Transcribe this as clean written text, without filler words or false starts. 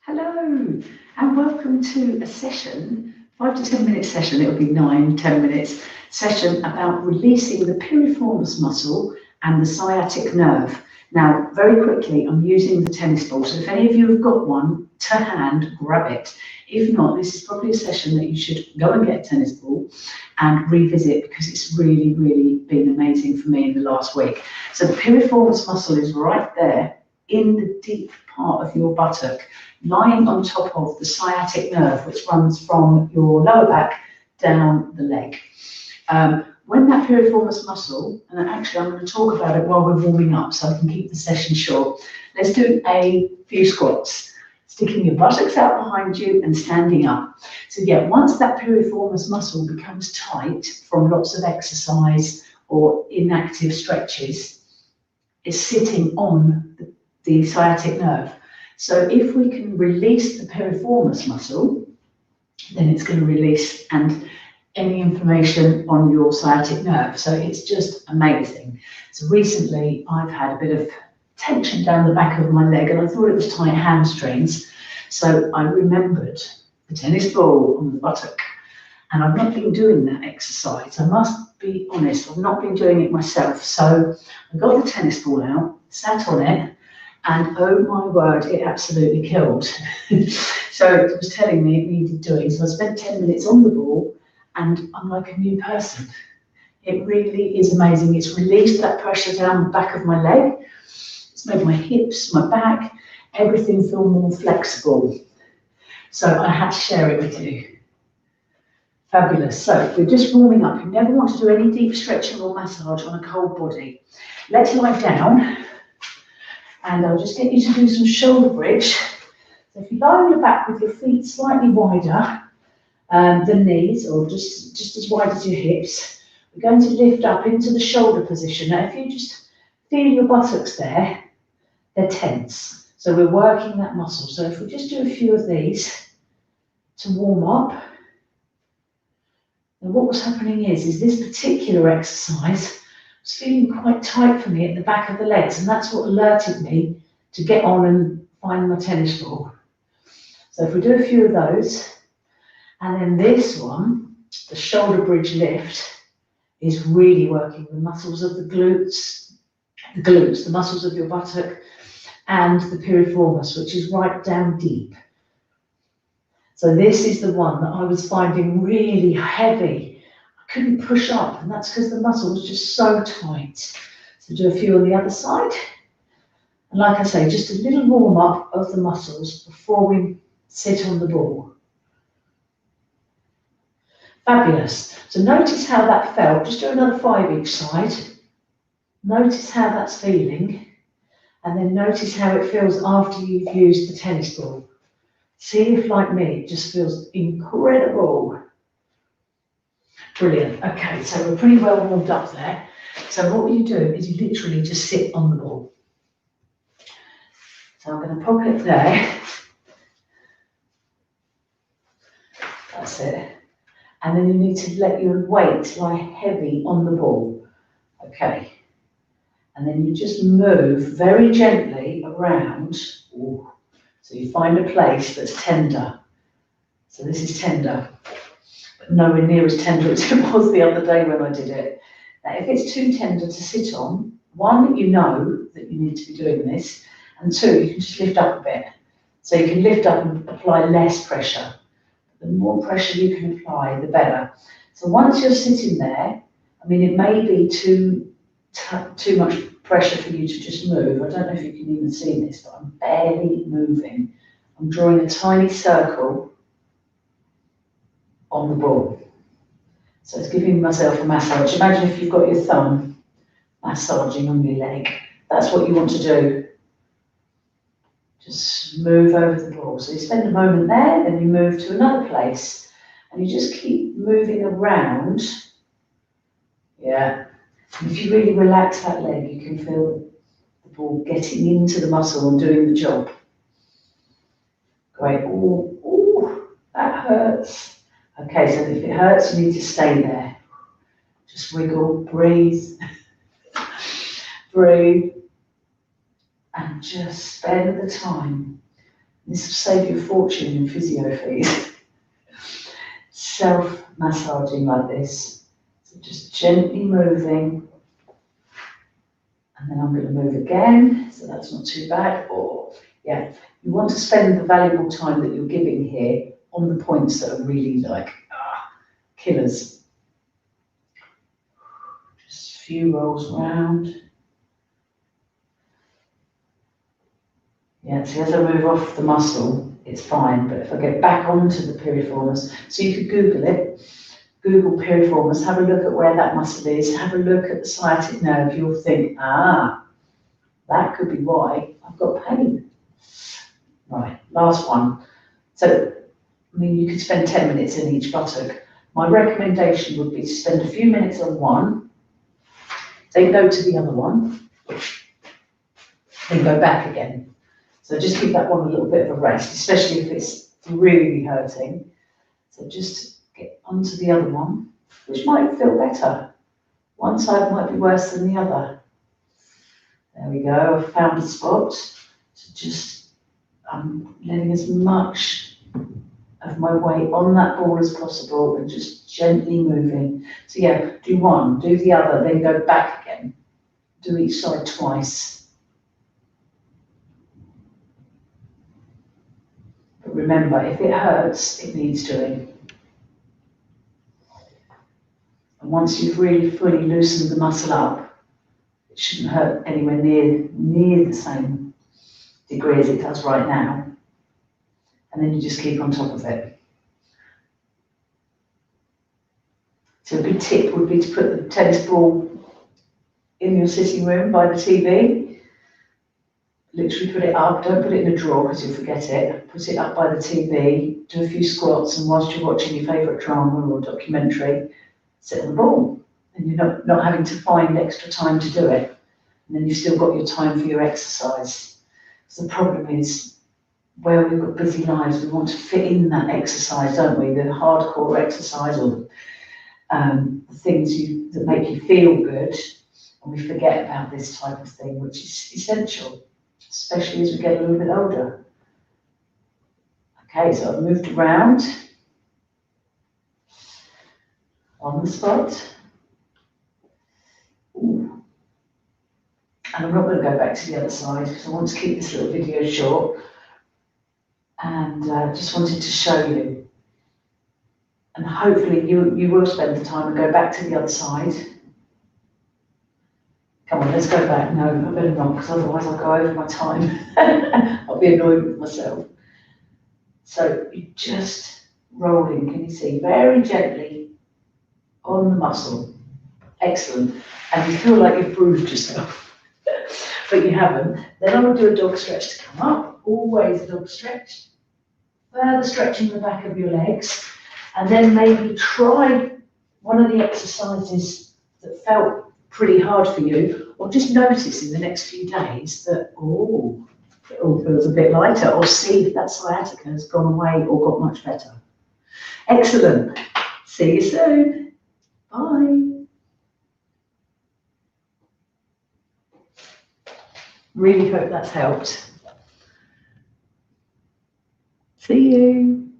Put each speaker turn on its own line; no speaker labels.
Hello, and welcome to a session, 5 to 10 minute session, it'll be 9, 10 minutes, session about releasing the piriformis muscle and the sciatic nerve. Now, very quickly, I'm using the tennis ball, so if any of you have got one to hand, grab it. If not, this is probably a session that you should go and get a tennis ball and revisit because it's really, really been amazing for me in the last week. So the piriformis muscle is right there in the deep part of your buttock, lying on top of the sciatic nerve, which runs from your lower back down the leg. When that piriformis muscle, and actually I'm going to talk about it while we're warming up so I can keep the session short. Let's do a few squats, sticking your buttocks out behind you and standing up. So yeah, once that piriformis muscle becomes tight from lots of exercise or inactive stretches, it's sitting on the sciatic nerve. So if we can release the piriformis muscle, then it's going to release any inflammation on your sciatic nerve. So it's just amazing. So recently I've had a bit of tension down the back of my leg and I thought it was tight hamstrings. So I remembered the tennis ball on the buttock, and I've not been doing that exercise. I must be honest, I've not been doing it myself. So I got the tennis ball out, sat on it, and oh my word, it absolutely killed. So it was telling me it needed doing. So I spent 10 minutes on the ball and I'm like a new person. It really is amazing. It's released that pressure down the back of my leg. It's made my hips, my back, everything feel more flexible. So I had to share it with you. Fabulous. So we're just warming up. You never want to do any deep stretching or massage on a cold body. Let's lie down. And I'll just get you to do some shoulder bridge. So if you lie on your back with your feet slightly wider than knees, or just as wide as your hips, we're going to lift up into the shoulder position. Now, if you just feel your buttocks there, they're tense. So we're working that muscle. So if we just do a few of these to warm up. And what was happening is this particular exercise was feeling quite tight for me at the back of the legs, and that's what alerted me to get on and find my tennis ball. So if we do a few of those, and then this one, the shoulder bridge lift, is really working the muscles of the glutes, the muscles of your buttock, and the piriformis, which is right down deep. So this is the one that I was finding really heavy. I couldn't push up, and that's because the muscle was just so tight. So do a few on the other side. And like I say, just a little warm up of the muscles before we sit on the ball. Fabulous. So notice how that felt. Just do another 5 each side. Notice how that's feeling. And then notice how it feels after you've used the tennis ball. See if, like me, it just feels incredible. Brilliant. Okay, so we're pretty well warmed up there. So what you do is you literally just sit on the ball. So I'm going to pop it there. That's it. And then you need to let your weight lie heavy on the ball. Okay. And then you just move very gently around. Ooh. So you find a place that's tender. So this is tender, but nowhere near as tender as it was the other day when I did it. Now, if it's too tender to sit on, one, you know that you need to be doing this, and two, you can just lift up a bit. So you can lift up and apply less pressure. The more pressure you can apply, the better. So once you're sitting there, I mean, it may be too much pressure for you to just move. I don't know if you can even see this, but I'm barely moving. I'm drawing a tiny circle on the ball. So it's giving myself a massage. Imagine if you've got your thumb massaging on your leg. That's what you want to do. Just move over the ball. So you spend a moment there, then you move to another place, and you just keep moving around. Yeah. And if you really relax that leg, you can feel the ball getting into the muscle and doing the job. Great. Ooh, ooh, that hurts. Okay, so if it hurts, you need to stay there. Just wiggle, breathe, breathe, and just spend the time This will save you a fortune in physio fees. Self-massaging like this. So just gently moving. And then I'm going to move again, so that's not too bad. Or, yeah, you want to spend the valuable time that you're giving here on the points that are really like killers. Just a few rolls around. Yeah, so as I move off the muscle, it's fine, but if I get back onto the piriformis, so you could Google it, Google piriformis, have a look at where that muscle is, have a look at the sciatic nerve, you'll think, that could be why I've got pain. Right, last one. So, I mean, you could spend 10 minutes in each buttock. My recommendation would be to spend a few minutes on one, then go to the other one, then go back again. So just give that one a little bit of a rest, especially if it's really hurting. So just get onto the other one, which might feel better. One side might be worse than the other. There we go, I've found a spot. So just letting as much of my weight on that ball as possible and just gently moving. So yeah, do one, do the other, then go back again. Do each side twice. But remember, if it hurts, it needs doing. And once you've really fully loosened the muscle up, it shouldn't hurt anywhere near the same degree as it does right now. And then you just keep on top of it. So a good tip would be to put the tennis ball in your sitting room by the TV. Literally put it up, don't put it in a drawer because you'll forget it. Put it up by the TV, do a few squats, and whilst you're watching your favourite drama or documentary, sit on the ball. And you're not having to find extra time to do it. And then you've still got your time for your exercise. So the problem is, where we've got busy lives, we want to fit in that exercise, don't we? The hardcore exercise or the things that make you feel good. And we forget about this type of thing, which is essential, especially as we get a little bit older. Okay, so I've moved around on the spot. Ooh. And I'm not going to go back to the other side because I want to keep this little video short. And just wanted to show you. And hopefully you will spend the time and go back to the other side. Come on, let's go back. No, I better not, because otherwise I'll go over my time. I'll be annoyed with myself. So you're just rolling, can you see? Very gently on the muscle. Excellent. And you feel like you've bruised yourself, but you haven't. Then I will do a dog stretch to come up. Always a dog stretch. Further stretching the back of your legs. And then maybe try one of the exercises that felt pretty hard for you, or just notice in the next few days that, it all feels a bit lighter, or see if that sciatica has gone away or got much better. Excellent. See you soon. Bye. Really hope that's helped. See you.